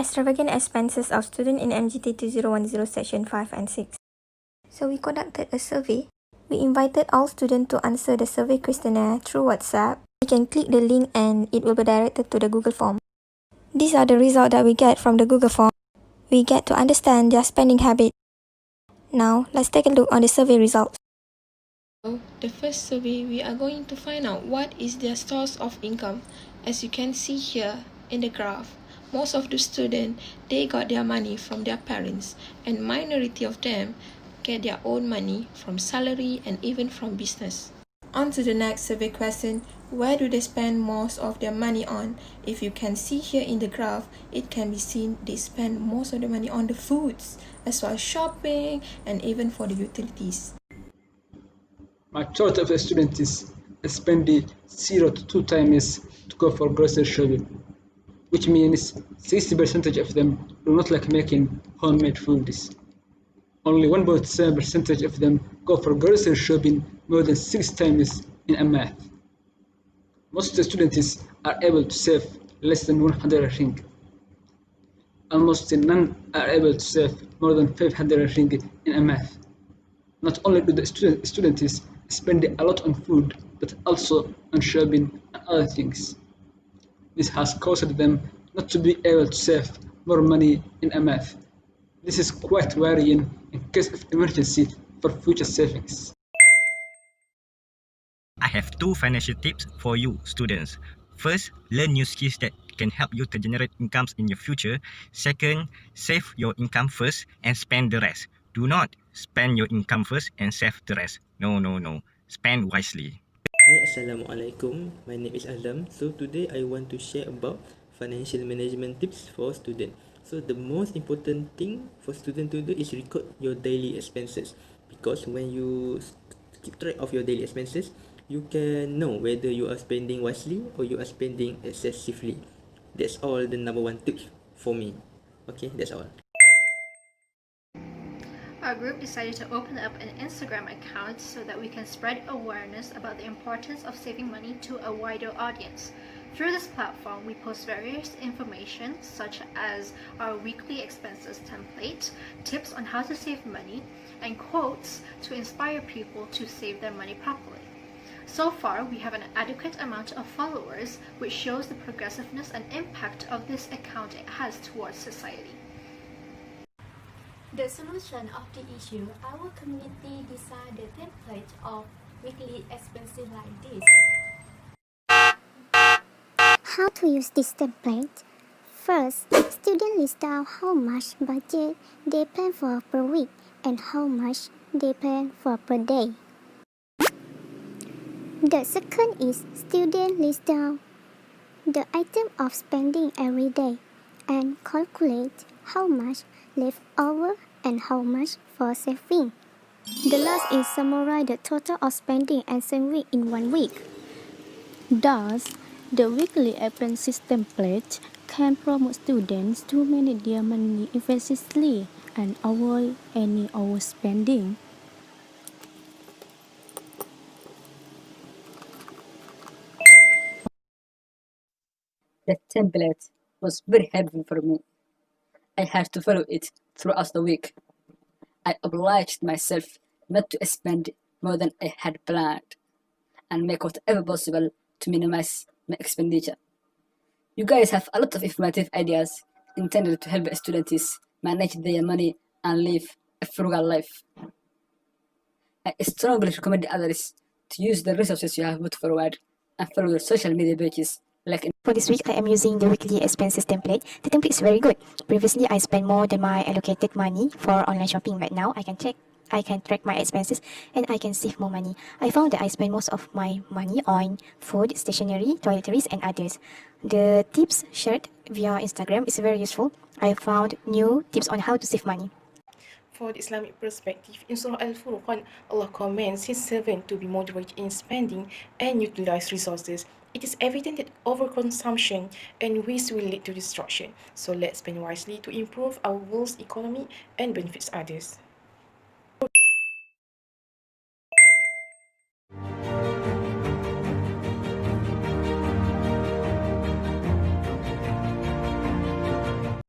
extravagant expenses of students in MGT2010 Section 5 and 6. So we conducted a survey. We invited all students to answer the survey questionnaire through WhatsApp. You can click the link and it will be directed to the Google form. These are the results that we get from the Google form. We get to understand their spending habit. Now, let's take a look on the survey results. The first survey, we are going to find out what is their source of income. As you can see here in the graph, most of the students, they got their money from their parents, and minority of them get their own money from salary and even from business. On to the next survey question, where do they spend most of their money on? If you can see here in the graph, it can be seen they spend most of the money on the foods, as well as shopping and even for the utilities. Majority of the students spend 0 to 2 times to go for grocery shopping, which means 60% of them do not like making homemade foods. Only 1.7% of them go for grocery shopping more than 6 times in a month. Most of the students are able to save less than 100 ringgit. Almost none are able to save more than 500 ringgit in a month. Not only do the students spend a lot on food, but also on shopping and other things. This has caused them not to be able to save more money in a month. This is quite worrying in case of emergency for future savings. I have 2 financial tips for you students. First, learn new skills that can help you to generate incomes in your future. Second, save your income first and spend the rest. Do not spend your income first and save the rest. No. Spend wisely. Hi, Assalamualaikum. My name is Azam. So today I want to share about financial management tips for students. So the most important thing for students to do is record your daily expenses, because when you keep track of your daily expenses, you can know whether you are spending wisely or you are spending excessively. That's all the number 1 tip for me. Okay, that's all. Our group decided to open up an Instagram account so that we can spread awareness about the importance of saving money to a wider audience. Through this platform, we post various information such as our weekly expenses template, tips on how to save money, and quotes to inspire people to save their money properly. So far, we have an adequate amount of followers, which shows the progressiveness and impact of this account it has towards society. The solution of the issue, our community designed the template of weekly expenses like this. How to use this template? First, students list down how much budget they plan for per week and how much they plan for per day. The second is students list down the item of spending every day and calculate how much left over and how much for saving. The last is summarize the total of spending and saving in 1 week. Thus, the weekly expenses template can promote students to manage their money efficiently and avoid any overspending. The template was very helpful for me. I had to follow it throughout the week. I obliged myself not to spend more than I had planned and make whatever possible to minimize my expenditure. You guys have a lot of informative ideas intended to help students manage their money and live a frugal life. I strongly recommend others to use the resources you have put forward and follow your social media pages. For this week, I am using the weekly expenses template. The template is very good. Previously, I spent more than my allocated money for online shopping. Right now, I can track my expenses and I can save more money. I found that I spend most of my money on food, stationery, toiletries, and others. The tips shared via Instagram is very useful. I found new tips on how to save money. For the Islamic perspective, in Surah Al-Furqan, Allah commands His servant to be moderate in spending and utilize resources. It is evident that overconsumption and waste will lead to destruction. So let's spend wisely to improve our world's economy and benefit others.